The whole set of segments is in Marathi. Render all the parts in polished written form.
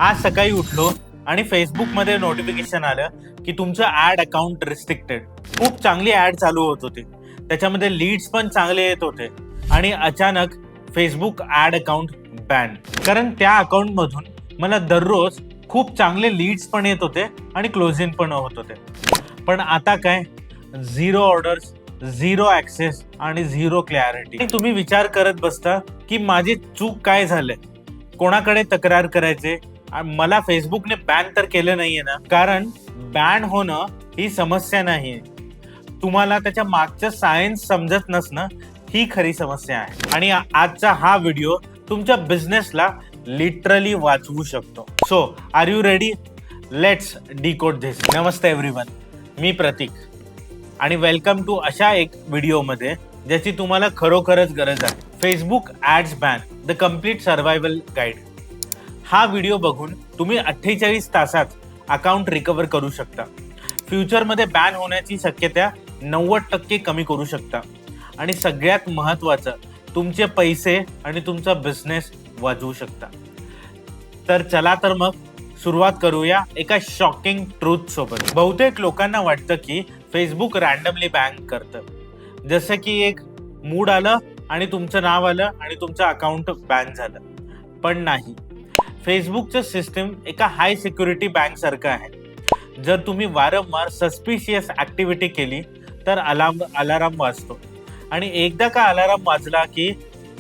आज सकाळी उठलो आणि फेसबुकमध्ये नोटिफिकेशन आलं की तुमचं ऍड अकाउंट रिस्ट्रिक्टेड. खूप चांगली ऍड चालू होत होती, त्याच्यामध्ये लीड्स पण चांगले येत होते आणि अचानक फेसबुक ऍड अकाउंट बॅन. कारण त्या अकाउंट मधून मला दररोज खूप चांगले लीड्स पण येत होते आणि क्लोजिंग पण होत होते. पण आता काय, झिरो ऑर्डर्स, झिरो ऍक्सेस आणि झिरो क्लॅरिटी. तुम्ही विचार करत बसता की माझी चूक काय झालंय, कोणाकडे तक्रार करायचे. मला फेसबुकने बॅन तर केलं नाहीये ना. कारण बॅन होणं ही समस्या नाहीये, तुम्हाला त्याच्या मागचं सायन्स समजत नसणं ही खरी समस्या आहे. आणि आजचा हा व्हिडिओ तुमच्या बिझनेसला लिटरली वाचवू शकतो. So are you ready? Let's decode this. नमस्ते एव्हरीवन, मी प्रतीक आणि वेलकम टू अशा एक व्हिडिओमध्ये ज्याची तुम्हाला खरोखरच गरज आहे. Facebook ads ban, the complete survival guide. हा व्हिडिओ बघून तुम्ही 48 तासात अकाउंट रिकव्हर करू शकता. फ्युचरमध्ये बॅन होण्याची शक्यता 90% कमी करू शकता. आणि सगळ्यात महत्त्वाचं, तुमचे पैसे आणि तुमचा बिझनेस वाचवू शकता. तर चला तर मग सुरुवात करूया एका शॉकिंग ट्रूथ सोबत. बहुतेक लोकांना वाटतं की फेसबुक रॅन्डमली बॅन करतं, जसं की एक मूड आलं आणि तुमचं नाव आलं आणि तुमचं अकाउंट बॅन झालं. पण नाही, फेसबुकचं सिस्टम एका हाय सिक्युरिटी बँक सारखं आहे. जर तुम्ही वारंवार सस्पिशियस ऍक्टिव्हिटी केली तर अलाराम वाजतो आणि एकदा का अलाराम वाजला की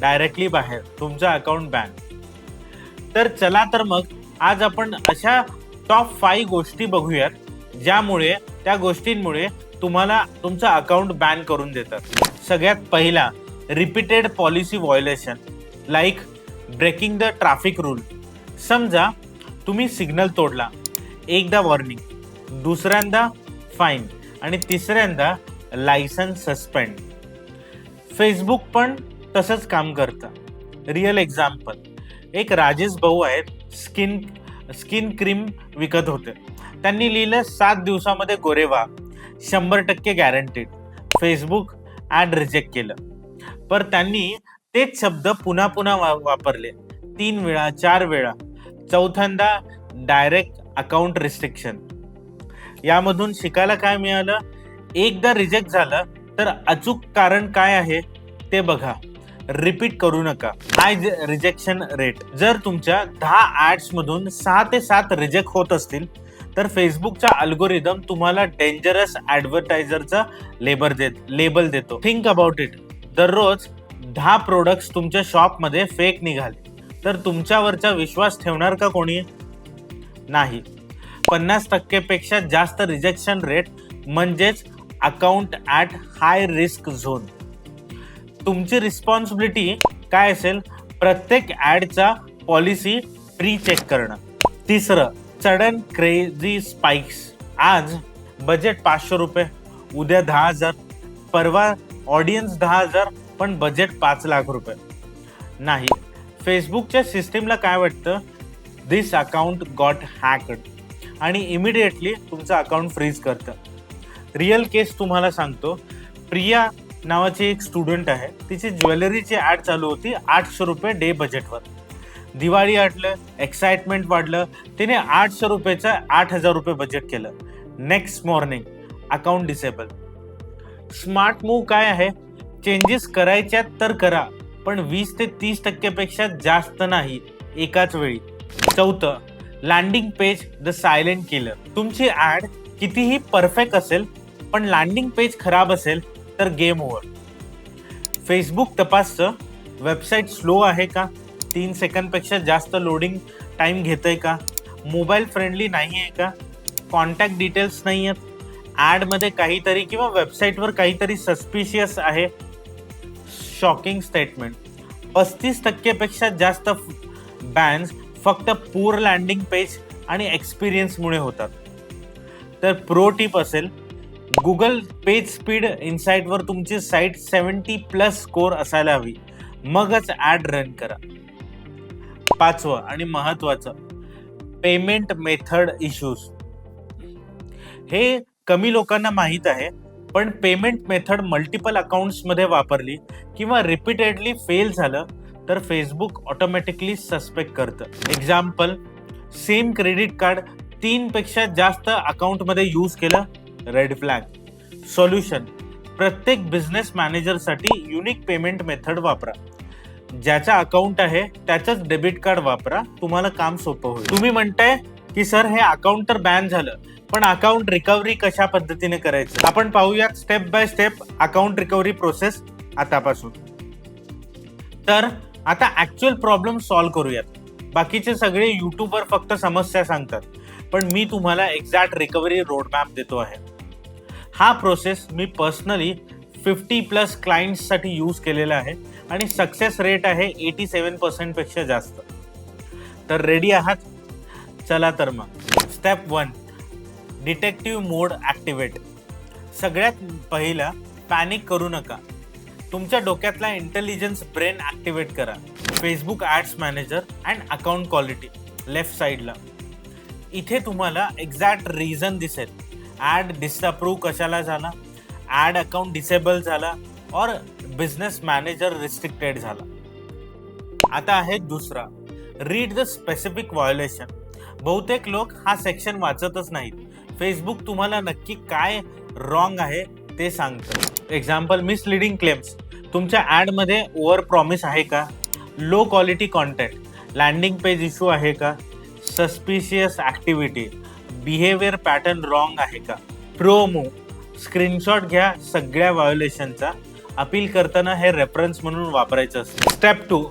डायरेक्टली बाहेर तुमचं अकाउंट बॅन. तर चला तर मग आज आपण अशा टॉप 5 गोष्टी बघूयात ज्यामुळे त्या गोष्टींमुळे तुम्हाला तुमचं अकाउंट बॅन करून देतात. सगळ्यात पहिला, repeated policy violation, like breaking the traffic rule. समजा तुम्ही सिग्नल तोडला, एकदा वॉर्निंग, दुसऱ्यांदा फाईन आणि तिसऱ्यांदा लायसन्स सस्पेंड. फेसबुक पण तसंच काम करतं. रिअल एक्झाम्पल, एक राजेश भाऊ आहेत, स्किन क्रीम विकत होते. त्यांनी लिहिलं 7 दिवसामध्ये गोरे व्हा, 100% गॅरंटीड. फेसबुक ऍड रिजेक्ट केलं. पर त्यांनी तेच शब्द पुन्हा पुन्हा वापरले, 3 वेळा 4 वेळा. चौथ्यांदा डायरेक्ट अकाउंट रिस्ट्रिक्शन. यामधून शिकायला काय मिळालं? एकदा रिजेक्ट झालं तर अचूक कारण काय आहे ते बघा, रिपीट करू नका. हाय रिजेक्शन रेट. जर तुमच्या 10 ऍड्स मधून 6 ते 7 रिजेक्ट होत असतील तर फेसबुकचा अल्गोरिदम तुम्हाला डेंजरस ऍडव्हर्टायझरचा लेबल देतो. Think about it. दररोज 10 प्रोडक्ट्स तुमच्या शॉपमध्ये फेक निघाले तर तुमच्यावरचा विश्वास ठेवणार का कोणी? नाही. 50% पेक्षा जास्त रिजेक्शन रेट म्हणजेच account at high risk zone. तुमची रिस्पॉन्सिबिलिटी काय असेल? प्रत्येक ऍडचा पॉलिसी प्री चेक करणं. तिसरं, सडन क्रेझी स्पाइक्स. आज बजेट 500 रुपये, उद्या 10,000, परवा ऑडियन्स 10,000 पण बजेट 5 लाख रुपये. नाही, फेसबुकच्या सिस्टीमला काय वाटतं? दिस अकाउंट गॉट हॅक्ड आणि इमिडिएटली तुमचं अकाउंट फ्रीज करतं. रिअल केस तुम्हाला सांगतो. प्रिया नावाची एक स्टुडंट आहे, तिची ज्वेलरीची ॲड चालू होती 800 रुपये डे बजेटवर. दिवाळी आटलं, एक्साइटमेंट वाढलं, तिने 800 रुपयेचं 8,000 रुपये बजेट केलं. Next morning account disable. Smart move काय आहे? चेंजेस करायच्यात तर करा, पण 20 ते 30% पेक्षा जास्त नाही एकाच वेळी. चौथं, landing page the silent killer. तुमची ॲड कितीही परफेक्ट असेल पण लँडिंग पेज खराब असेल तर गेम ओव्हर. फेसबुक तपासतं, वेबसाईट स्लो आहे का, 3 सेकंदपेक्षा जास्त लोडिंग टाईम घेतंय का, मोबाईल फ्रेंडली नाही आहे का, कॉन्टॅक्ट डिटेल्स नाही आहेत, ॲडमध्ये काहीतरी किंवा वेबसाईटवर काहीतरी सस्पिशियस आहे. शॉकिंग स्टेटमेंट, 35% पेक्षा जास्त बॅन्स फक्त पूर लँडिंग पेज आणि एक्सपिरियन्समुळे होतात. तर प्रो टिप असेल, गुगल पेज स्पीड इनसाइटवर तुमची साईट 70+ स्कोर असायला हवी, मगच ॲड रन करा. 5वं आणि महत्त्वाचं, पेमेंट मेथड इश्यूज. हे कमी लोकांना माहीत आहे, पण पेमेंट मेथड मल्टिपल अकाउंट्समध्ये वापरली किंवा रिपीटेडली फेल झालं तर फेसबुक ऑटोमॅटिकली सस्पेक्ट करतं. एक्झाम्पल, सेम क्रेडिट कार्ड 3 पेक्षा जास्त अकाउंटमध्ये यूज केलं, रेड फ्लॅग. सोल्युशन: प्रत्येक बिझनेस मॅनेजरसाठी युनिक पेमेंट मेथड वापरा. ज्याचं अकाउंट आहे त्याचंच डेबिट कार्ड वापरा, तुम्हाला काम सोपं होईल. तुम्ही म्हणताय की सर हे अकाउंट तर बॅन झालं, पण अकाउंट रिकव्हरी कशा पद्धतीने करायचं? आपण पाहूयात step by step account recovery process आतापासून. तर आता ऍक्च्युअल प्रॉब्लेम सॉल्व्ह करूयात. बाकीचे सगळे युट्यूबवर फक्त समस्या सांगतात, पण मी तुम्हाला एक्झॅक्ट रिकव्हरी रोडमॅप देतो आहे. हा प्रोसेस मी पर्सनली 50+ क्लायंट्ससाठी यूज केलेला आहे आणि सक्सेस रेट आहे 87% पेक्षा जास्त. तर रेडी आहात? चला तर मग. स्टेप 1, डिटेक्टिव्ह मोड ॲक्टिवेट. सगळ्यात पहिला, पॅनिक करू नका. तुमच्या डोक्यातला इंटेलिजन्स ब्रेन ॲक्टिवेट करा. Facebook ads manager and account quality left साईडला. इथे तुम्हाला एक्झॅक्ट रिझन दिसेल. ॲड डिसअप्रूव्ह कशाला झाला, ॲड अकाउंट डिसेबल झाला, और बिझनेस मॅनेजर रिस्ट्रिक्टेड झाला. आता आहे दुसरा, रीड द स्पेसिफिक व्हायोलेशन. बहुतेक लोक हा सेक्शन वाचतच नाहीत. फेसबुक तुम्हाला नक्की काय रॉंग आहे ते सांगतं. Example, misleading claims. तुमच्या ॲडमध्ये ओव्हर प्रॉमिस आहे का? Low quality content, landing page issue आहे का? Suspicious activity, behaviour pattern wrong आहे का? प्रोमो, स्क्रीनशॉट घ्या सगळ्या व्हायोलेशनचा. अपील करताना हे रेफरन्स म्हणून वापरायचं असतं. Step 2,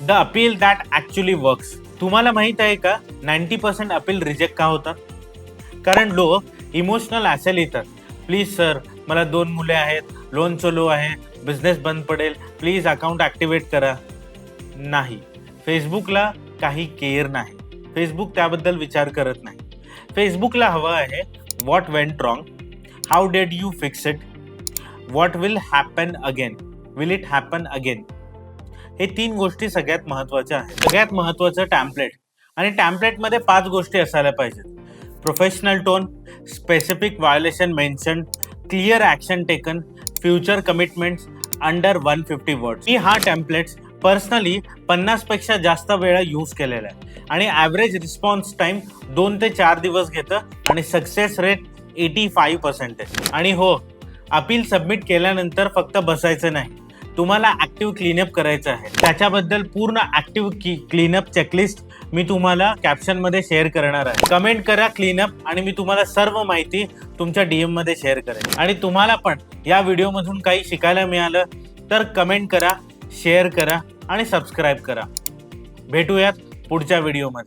the appeal that actually works. तुम्हाला माहीत आहे का 90% अपील रिजेक्ट का होतात? कारण लोक इमोशनल असेल येतात. प्लीज सर, मला 2 मुले आहेत, लोन चालू आहे, बिझनेस बंद पडेल, प्लीज अकाउंट ॲक्टिवेट करा. नाही, फेसबुकला काही केअर नाही. फेसबुक त्याबद्दल विचार करत नाही. फेसबुकला हवं आहे what went wrong, how dead you fix it, what will happen again, will it happen again. हे 3 गोष्टी सगळ्यात महत्त्वाच्या आहेत. सगळ्यात महत्त्वाचं टॅम्पलेट. आणि टॅम्पलेटमध्ये 5 गोष्टी असायला पाहिजेत. Professional tone, specific violation mention, clear action taken, future commitments under 150 words. मी हा टॅम्पलेट्स पर्सनली 50 पेक्षा जास्त वेळा यूज केलेला आहे आणि ॲव्हरेज रिस्पॉन्स टाइम 2 ते 4 दिवस घेतं आणि सक्सेस रेट 85% आहे. आणि हो, अपील सबमिट केल्यानंतर फक्त बसायचं नाही, तुम्हाला ॲक्टिव्ह क्लीनअप करायचं आहे. त्याच्याबद्दल पूर्ण ॲक्टिव्ह क्लीनअप चेकलिस्ट मी तुम्हाला कॅप्शनमध्ये शेअर करणार आहे. कमेंट करा क्लीनअप आणि मी तुम्हाला सर्व माहिती तुमच्या DM मध्ये शेअर करेन. आणि तुम्हाला पण या व्हिडिओमधून काही शिकायला मिळालं तर कमेंट करा, शेअर करा आणि सबस्क्राईब करा. भेटूयात पुढच्या व्हिडिओमध्ये.